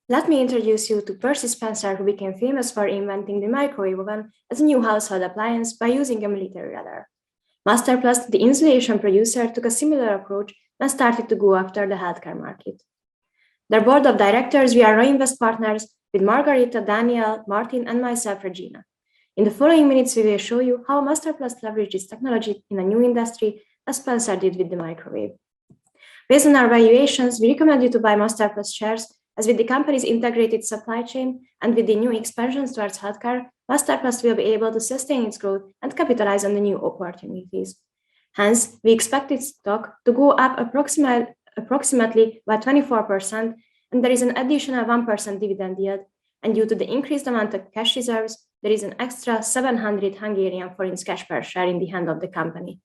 Let me introduce you to Percy Spencer, who became famous for inventing the microwave oven as a new household appliance by using a military radar. Masterpalst, the insulation producer, took a similar approach and started to go after the healthcare market. Their board of directors, we are ROInvest partners with Margarita, Daniel, Martin, and myself, Regina. In the following minutes, we will show you how Masterpalst leverages technology in a new industry, as Spencer did with the microwave. Based on our valuations, we recommend you to buy Masterpalst shares, as with the company's integrated supply chain and with the new expansions towards healthcare, Masterpalst will be able to sustain its growth and capitalize on the new opportunities. Hence, we expect its stock to go up approximately by 24%, and there is an additional 1% dividend yield, and due to the increased amount of cash reserves, there is an extra 700 Hungarian forints cash per share in the hand of the company.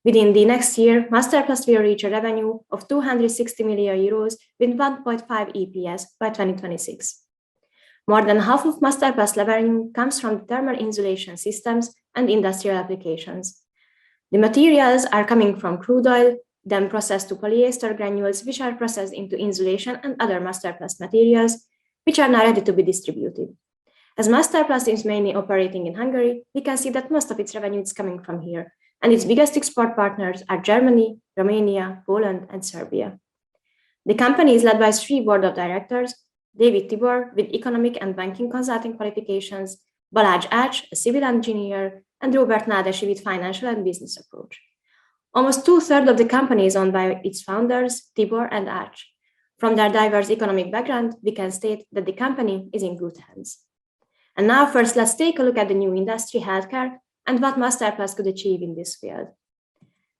Within the next year, Masterpalst will reach a revenue of 260 million euros with 1.5 EPS by 2026. More than half of Masterpalst revenue comes from thermal insulation systems and industrial applications. The materials are coming from crude oil, then processed to polyester granules, which are processed into insulation and other Masterpalst materials, which are now ready to be distributed. As Masterpalst is mainly operating in Hungary, we can see that most of its revenue is coming from here, and its biggest export partners are Germany, Romania, Poland, and Serbia. The company is led by 3 board of directors: David Tibor, with economic and banking consulting qualifications, Balázs Ács, a civil engineer, and Robert Nádasdy with financial and business approach. Almost 2/3 of the company is owned by its founders, Tibor and Ács. From their diverse economic background, we can state that the company is in good hands. And now first, let's take a look at the new industry, healthcare, and what Masterpalst could achieve in this field.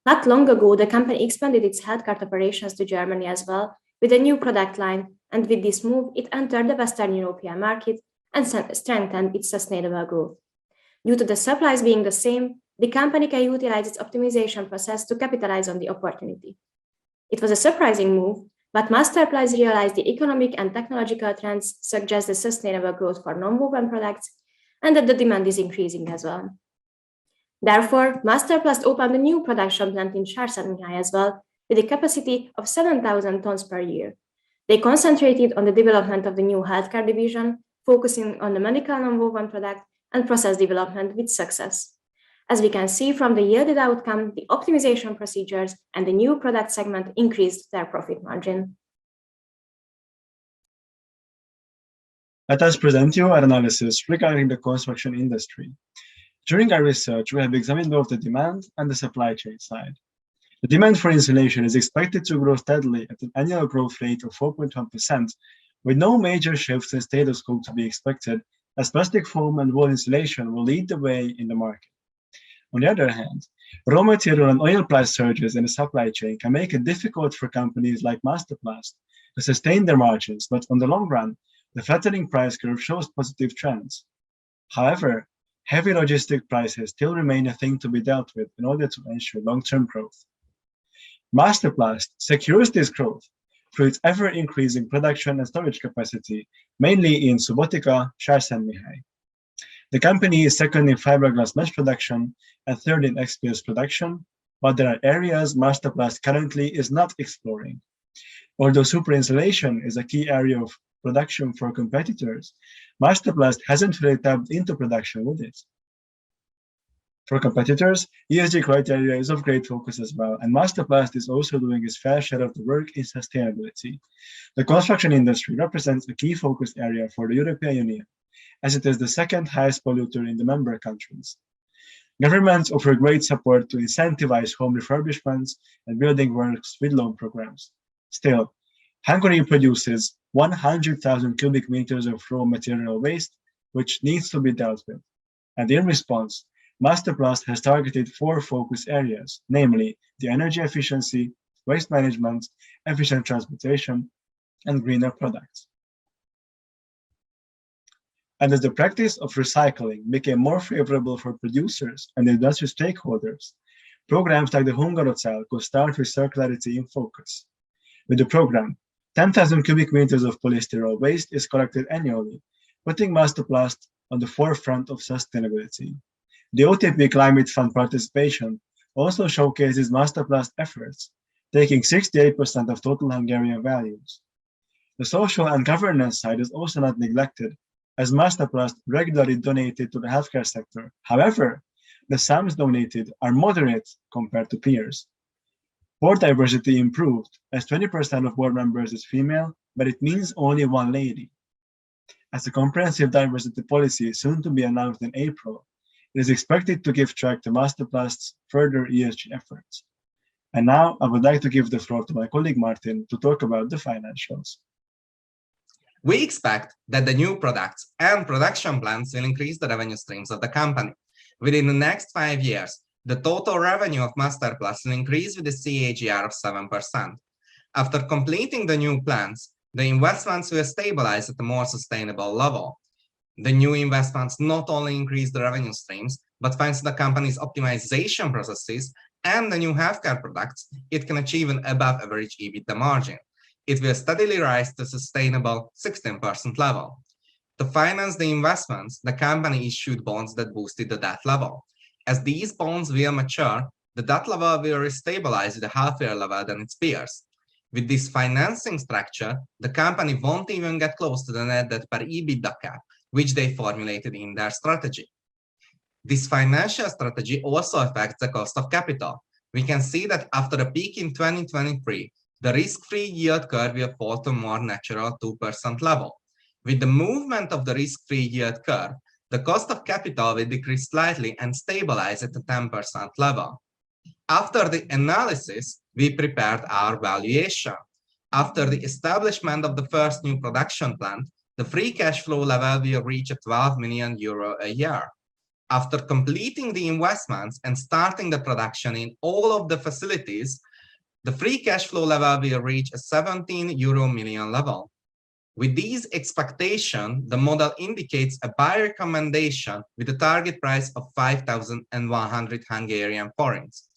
Not long ago, the company expanded its healthcare operations to Germany as well with a new product line, and with this move, it entered the Western European market and strengthened its sustainable growth. Due to the supplies being the same, the company can utilize its optimization process to capitalize on the opportunity. It was a surprising move, but Masterpalst realized the economic and technological trends suggest the sustainable growth for non-woven products and that the demand is increasing as well. Therefore, Masterpalst opened a new production plant in Sárszentmihalyi as well, with a capacity of 7,000 tons per year. They concentrated on the development of the new healthcare division, focusing on the medical non-woven product and process development with success. As we can see from the yielded outcome, the optimization procedures and the new product segment increased their profit margin. Let us present you our analysis regarding the construction industry. During our research, we have examined both the demand and the supply chain side. The demand for insulation is expected to grow steadily at an annual growth rate of 4.1%, with no major shifts in status quo to be expected, as plastic foam and wall insulation will lead the way in the market. On the other hand, raw material and oil price surges in the supply chain can make it difficult for companies like Masterpalst to sustain their margins, but on the long run, the flattening price curve shows positive trends. However, heavy logistic prices still remain a thing to be dealt with in order to ensure long-term growth. Masterpalst secures this growth through its ever-increasing production and storage capacity, mainly in Subotica, Sárszentmihalyi. The company is second in fiberglass mesh production and third in XPS production, but there are areas Masterpalst currently is not exploring. Although super insulation is a key area of production for competitors, Masterpalst hasn't really tapped into production with it. For competitors, ESG criteria is of great focus as well, and Masterpalst is also doing its fair share of the work in sustainability. The construction industry represents a key focus area for the European Union, as it is the second highest polluter in the member countries. Governments offer great support to incentivize home refurbishments and building works with loan programs. Still, Hungary produces 100,000 cubic meters of raw material waste, which needs to be dealt with. And in response, Masterpalst has targeted 4 focus areas, namely the energy efficiency, waste management, efficient transportation, and greener products. And as the practice of recycling became more favorable for producers and industry stakeholders, programs like the Hungarocell could start with circularity in focus. With the program, 10,000 cubic meters of polystyrol waste is collected annually, putting Masterpalst on the forefront of sustainability. The OTP Climate Fund participation also showcases Masterpalst efforts, taking 68% of total Hungarian values. The social and governance side is also not neglected, as Masterpalst regularly donated to the healthcare sector. However, the sums donated are moderate compared to peers. Board diversity improved, as 20% of board members is female, but it means only one lady. As a comprehensive diversity policy is soon to be announced in April, it is expected to give track to Masterpalst's further ESG efforts. And now I would like to give the floor to my colleague Martin to talk about the financials. We expect that the new products and production plans will increase the revenue streams of the company. Within the next 5 years, the total revenue of Masterpalst will increase with a CAGR of 7%. After completing the new plans, the investments will stabilize at a more sustainable level. The new investments not only increase the revenue streams, but thanks to the company's optimization processes and the new healthcare products, it can achieve an above average EBITDA margin. It will steadily rise to a sustainable 16% level. To finance the investments, the company issued bonds that boosted the debt level. As these bonds will mature, the debt level will restabilize at a healthier level than its peers. With this financing structure, the company won't even get close to the net debt per EBITDA cap, which they formulated in their strategy. This financial strategy also affects the cost of capital. We can see that after a peak in 2023, the risk-free yield curve will fall to a more natural 2% level. With the movement of the risk-free yield curve, the cost of capital will decrease slightly and stabilize at the 10% level. After the analysis, we prepared our valuation. After the establishment of the first new production plant, the free cash flow level will reach 12 million euro a year. After completing the investments and starting the production in all of the facilities, the free cash flow level will reach a 17 million euro level. With these expectations, the model indicates a buy recommendation with a target price of 5,100 Hungarian forints.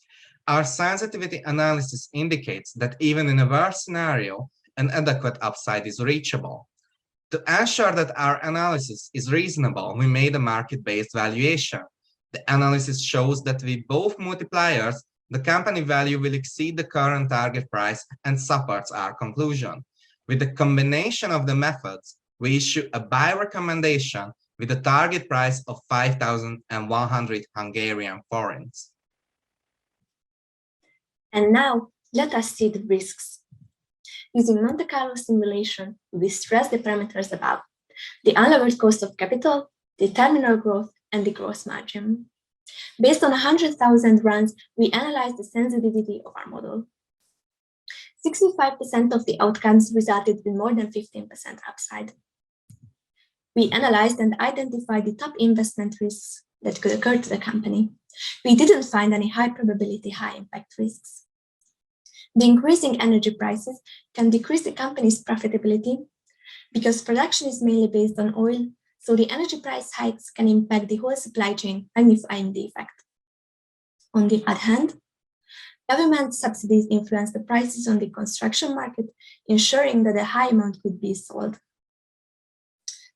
Our sensitivity analysis indicates that even in a worse scenario, an adequate upside is reachable. To ensure that our analysis is reasonable, we made a market-based valuation. The analysis shows that with both multipliers, the company value will exceed the current target price and supports our conclusion. With the combination of the methods, we issue a buy recommendation with a target price of 5,100 Hungarian forints. And now, let us see the risks. Using Monte Carlo simulation, we stress the parameters above: the unlevered cost of capital, the terminal growth, and the gross margin. Based on 100,000 runs, we analyzed the sensitivity of our model. 65% of the outcomes resulted in more than 15% upside. We analyzed and identified the top investment risks that could occur to the company. We didn't find any high probability, high impact risks. The increasing energy prices can decrease the company's profitability because production is mainly based on oil, so the energy price hikes can impact the whole supply chain, magnifying the effect. On the other hand, government subsidies influence the prices on the construction market, ensuring that a high amount could be sold.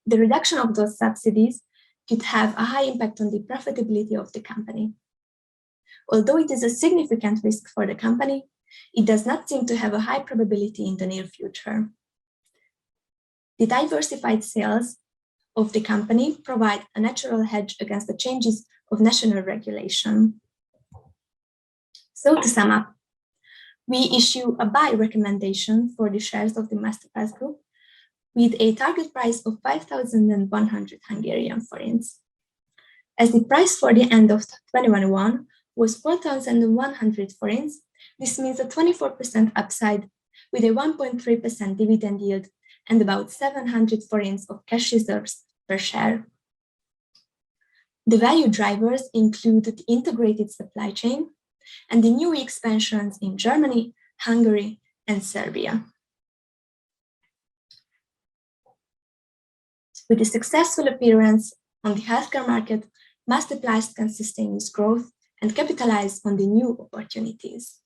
The reduction of those subsidies could have a high impact on the profitability of the company. Although it is a significant risk for the company, it does not seem to have a high probability in the near future. The diversified sales of the company provide a natural hedge against the changes of national regulation. So to sum up, we issue a buy recommendation for the shares of the Masterpalst Group with a target price of 5,100 Hungarian forints. As the price for the end of 2021 was 4,100 forints, this means a 24% upside with a 1.3% dividend yield and about 700 forints of cash reserves per share. The value drivers include the integrated supply chain and the new expansions in Germany, Hungary, and Serbia. With the successful appearance on the healthcare market, Masterpalst can sustain its growth and capitalize on the new opportunities.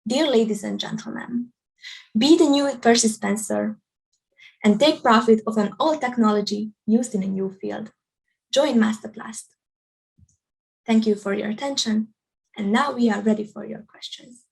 Dear ladies and gentlemen, be the new Percy Spencer and take profit of an old technology used in a new field. Join Masterpalst. Thank you for your attention, and now we are ready for your questions.